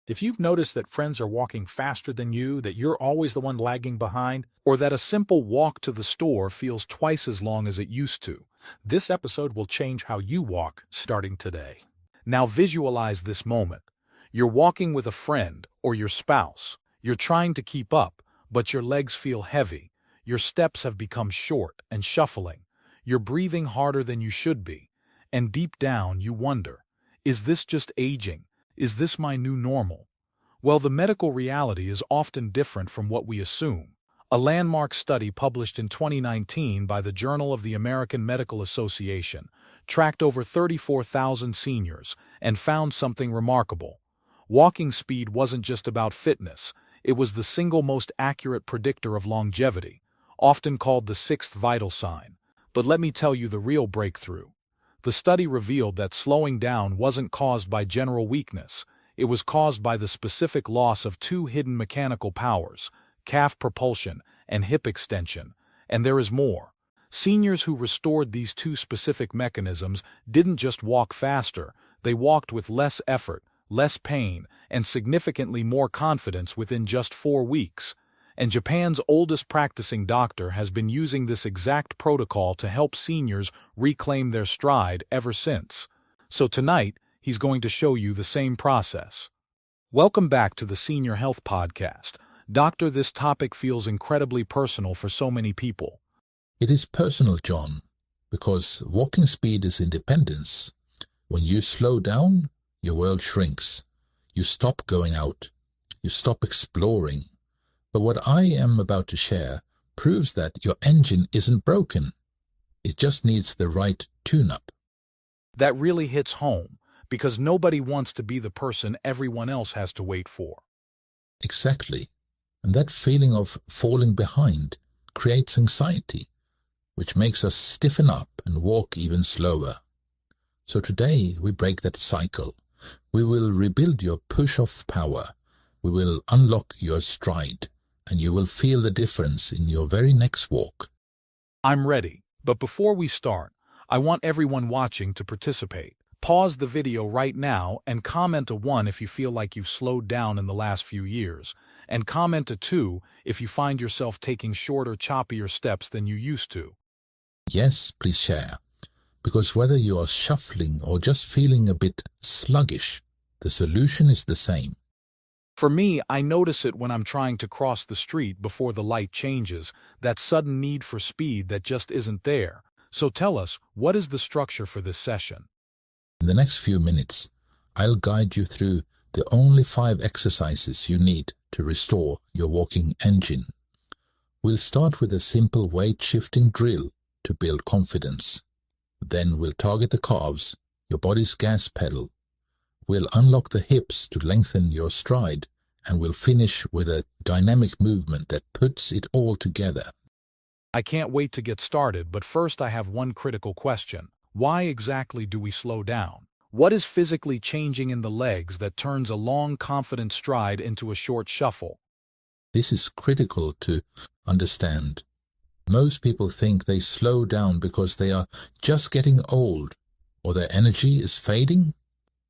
If you've noticed that friends are walking faster than you, that you're always the one lagging behind, or that a simple walk to the store feels twice as long as it used to, this episode will change how you walk starting today. Now visualize this moment. You're walking with a friend or your spouse. You're trying to keep up, but your legs feel heavy. Your steps have become short and shuffling. You're breathing harder than you should be. And deep down you wonder, is this just aging? Is this my new normal? Well, the medical reality is often different from what we assume. A landmark study published in 2019 by the Journal of the American Medical Association tracked over 34,000 seniors and found something remarkable. Walking speed wasn't just about fitness, it was the single most accurate predictor of longevity, often called the sixth vital sign. But let me tell you the real breakthrough. The study revealed that slowing down wasn't caused by general weakness, it was caused by the specific loss of two hidden mechanical powers, calf propulsion and hip extension, and there is more. Seniors who restored these two specific mechanisms didn't just walk faster, they walked with less effort, less pain, and significantly more confidence within just 4 weeks. And Japan's oldest practicing doctor has been using this exact protocol to help seniors reclaim their stride ever since. So tonight, he's going to show you the same process. Welcome back to the Senior Health Podcast. Doctor, this topic feels incredibly personal for so many people. It is personal, John, because walking speed is independence. When you slow down, your world shrinks. You stop going out. You stop exploring. But what I am about to share proves that your engine isn't broken. It just needs the right tune-up. That really hits home, because nobody wants to be the person everyone else has to wait for. Exactly. And that feeling of falling behind creates anxiety, which makes us stiffen up and walk even slower. So today we break that cycle. We will rebuild your push-off power. We will unlock your stride, and you will feel the difference in your very next walk. I'm ready, but before we start, I want everyone watching to participate. Pause the video right now and comment a 1 if you feel like you've slowed down in the last few years, and comment a 2 if you find yourself taking shorter, choppier steps than you used to. Yes, please share, because whether you are shuffling or just feeling a bit sluggish, the solution is the same. For me, I notice it when I'm trying to cross the street before the light changes, that sudden need for speed that just isn't there. So tell us, what is the structure for this session? In the next few minutes, I'll guide you through the only 5 exercises you need to restore your walking engine. We'll start with a simple weight-shifting drill to build confidence. Then we'll target the calves, your body's gas pedal. We'll unlock the hips to lengthen your stride, and we'll finish with a dynamic movement that puts it all together. I can't wait to get started, but first I have one critical question. Why exactly do we slow down? What is physically changing in the legs that turns a long, confident stride into a short shuffle? This is critical to understand. Most people think they slow down because they are just getting old, or their energy is fading.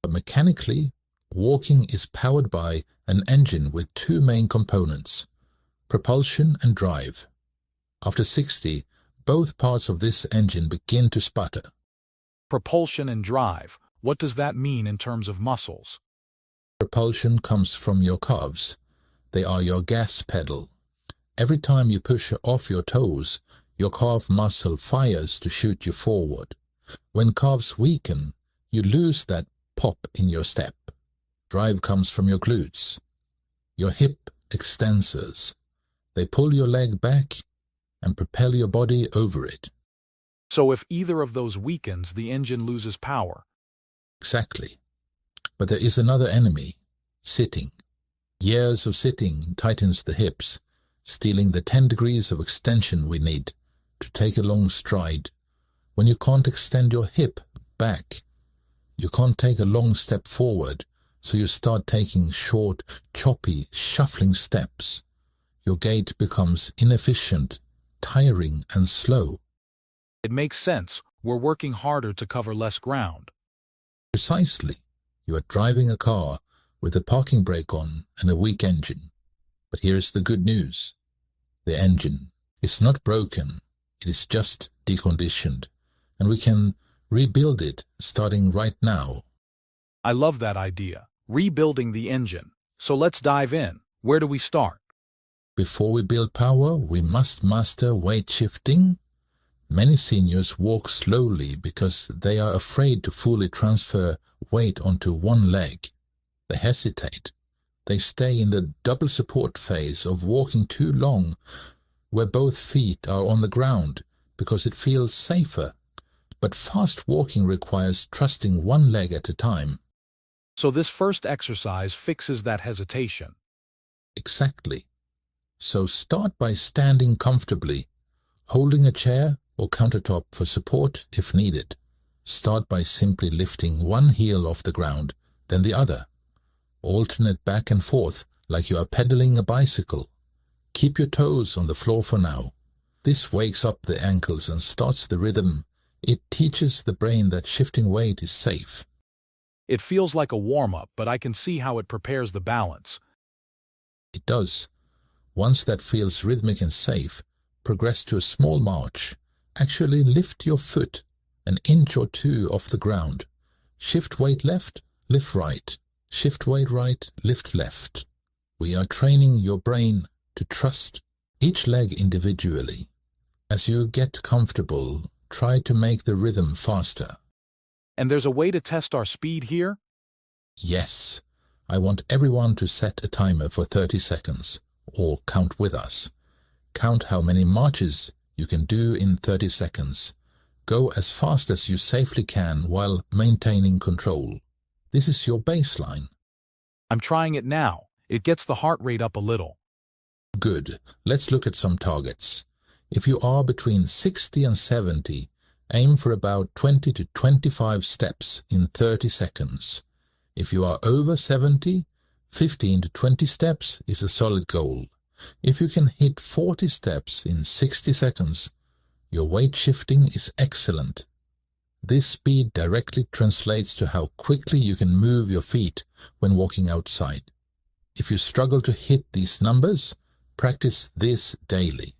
But mechanically, walking is powered by an engine with 2 main components, propulsion and drive. After 60, both parts of this engine begin to sputter. Propulsion and drive. What does that mean in terms of muscles? Propulsion comes from your calves. They are your gas pedal. Every time you push off your toes, your calf muscle fires to shoot you forward. When calves weaken, you lose that pop in your step. Drive comes from your glutes, your hip extensors. They pull your leg back and propel your body over it. So if either of those weakens, the engine loses power. Exactly. But there is another enemy, sitting. Years of sitting tightens the hips, stealing the 10 degrees of extension we need to take a long stride. When you can't extend your hip back, you can't take a long step forward, so you start taking short, choppy, shuffling steps. Your gait becomes inefficient, tiring, and slow. It makes sense. We're working harder to cover less ground. Precisely. You are driving a car with a parking brake on and a weak engine. But here's the good news. The engine is not broken, it is just deconditioned, and we can rebuild it starting right now. I love that idea, rebuilding the engine. So let's dive in. Where do we start? Before we build power, we must master weight shifting. Many seniors walk slowly because they are afraid to fully transfer weight onto one leg. They hesitate. They stay in the double support phase of walking too long, where both feet are on the ground, because it feels safer. But fast walking requires trusting one leg at a time. So this first exercise fixes that hesitation. Exactly. So start by standing comfortably, holding a chair or countertop for support if needed. Start by simply lifting one heel off the ground, then the other. Alternate back and forth like you are pedaling a bicycle. Keep your toes on the floor for now. This wakes up the ankles and starts the rhythm. It teaches the brain that shifting weight is safe. It feels like a warm-up, but I can see how it prepares the balance. It does. Once that feels rhythmic and safe, progress to a small march. Actually lift your foot an inch or two off the ground. Shift weight left, lift right. Shift weight right, lift left. We are training your brain to trust each leg individually. As you get comfortable, try to make the rhythm faster. And there's a way to test our speed here? Yes, I want everyone to set a timer for 30 seconds, or count with us. Count how many marches you can do in 30 seconds. Go as fast as you safely can while maintaining control. This is your baseline. I'm trying it now. It gets the heart rate up a little. Good. Let's look at some targets. If you are between 60 and 70, aim for about 20 to 25 steps in 30 seconds. If you are over 70, 15 to 20 steps is a solid goal. If you can hit 40 steps in 60 seconds, your weight shifting is excellent. This speed directly translates to how quickly you can move your feet when walking outside. If you struggle to hit these numbers, practice this daily.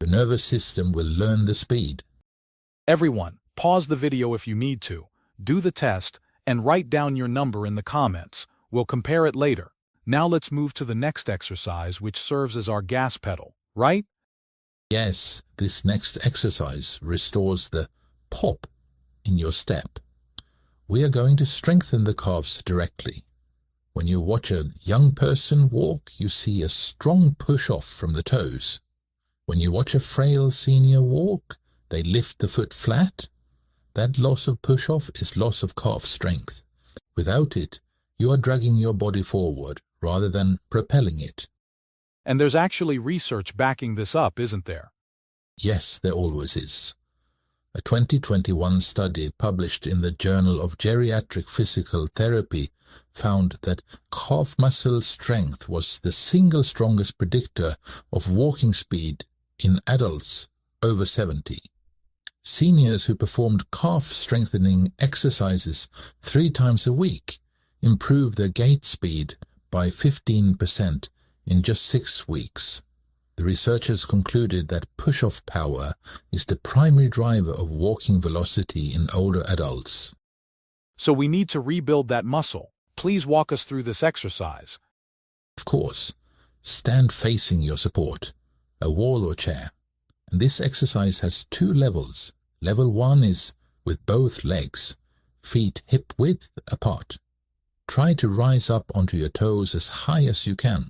Your nervous system will learn the speed. Everyone, pause the video if you need to, do the test, and write down your number in the comments. We'll compare it later. Now let's move to the next exercise, which serves as our gas pedal, right? Yes, this next exercise restores the pop in your step. We are going to strengthen the calves directly. When you watch a young person walk, you see a strong push-off from the toes. When you watch a frail senior walk, they lift the foot flat. That loss of push-off is loss of calf strength. Without it, you are dragging your body forward rather than propelling it. And there's actually research backing this up, isn't there? Yes, there always is. A 2021 study published in the Journal of Geriatric Physical Therapy found that calf muscle strength was the single strongest predictor of walking speed in adults over 70. Seniors who performed calf strengthening exercises 3 times a week improved their gait speed by 15% in just 6 weeks. The researchers concluded that push-off power is the primary driver of walking velocity in older adults. So we need to rebuild that muscle. Please walk us through this exercise. Of course, stand facing your support, a wall or chair. And this exercise has 2 levels. Level 1 is with both legs, feet hip-width apart. Try to rise up onto your toes as high as you can.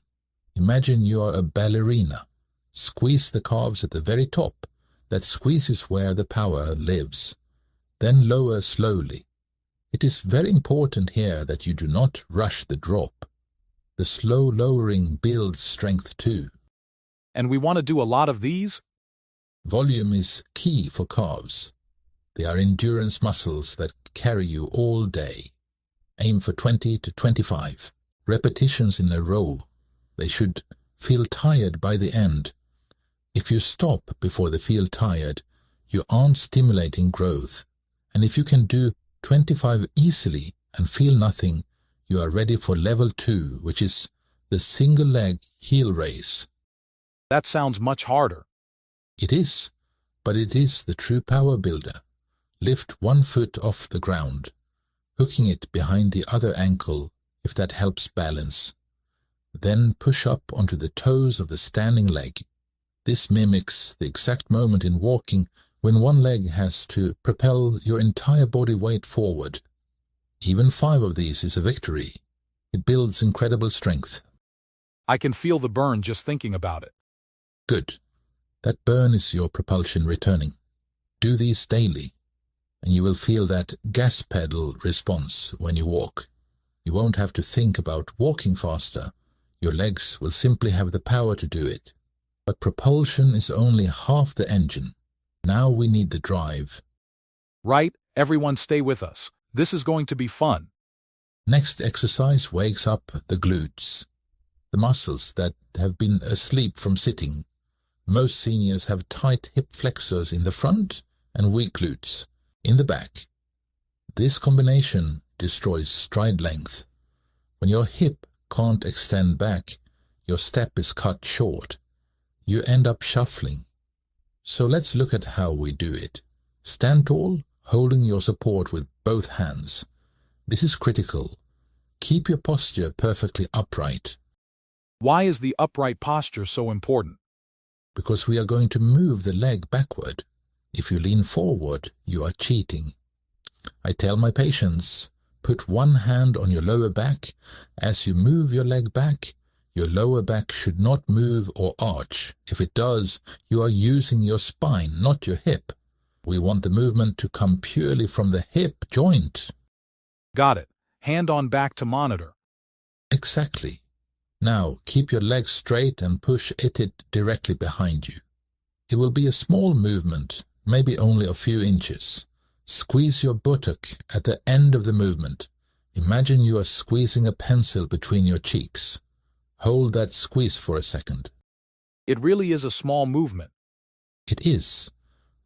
Imagine you are a ballerina. Squeeze the calves at the very top. That squeeze is where the power lives. Then lower slowly. It is very important here that you do not rush the drop. The slow lowering builds strength too. And we want to do a lot of these? Volume is key for calves. They are endurance muscles that carry you all day. Aim for 20 to 25 repetitions in a row. They should feel tired by the end. If you stop before they feel tired, you aren't stimulating growth. And if you can do 25 easily and feel nothing, you are ready for level 2, which is the single leg heel raise. That sounds much harder. It is, but it is the true power builder. Lift one foot off the ground, hooking it behind the other ankle if that helps balance. Then push up onto the toes of the standing leg. This mimics the exact moment in walking when one leg has to propel your entire body weight forward. Even 5 of these is a victory. It builds incredible strength. I can feel the burn just thinking about it. Good. That burn is your propulsion returning. Do these daily, and you will feel that gas pedal response when you walk. You won't have to think about walking faster. Your legs will simply have the power to do it. But propulsion is only half the engine. Now we need the drive. Right, everyone stay with us. This is going to be fun. Next exercise wakes up the glutes, the muscles that have been asleep from sitting. Most seniors have tight hip flexors in the front and weak glutes in the back. This combination destroys stride length. When your hip can't extend back, your step is cut short. You end up shuffling. So let's look at how we do it. Stand tall, holding your support with both hands. This is critical. Keep your posture perfectly upright. Why is the upright posture so important? Because we are going to move the leg backward. If you lean forward, you are cheating. I tell my patients, put one hand on your lower back. As you move your leg back, your lower back should not move or arch. If it does, you are using your spine, not your hip. We want the movement to come purely from the hip joint. Got it. Hand on back to monitor. Exactly. Now, keep your leg straight and push it directly behind you. It will be a small movement, maybe only a few inches. Squeeze your buttock at the end of the movement. Imagine you are squeezing a pencil between your cheeks. Hold that squeeze for a second. It really is a small movement. It is.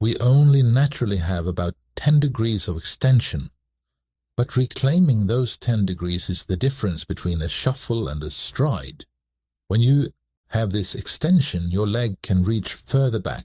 We only naturally have about 10 degrees of extension. But reclaiming those 10 degrees is the difference between a shuffle and a stride. When you have this extension, your leg can reach further back.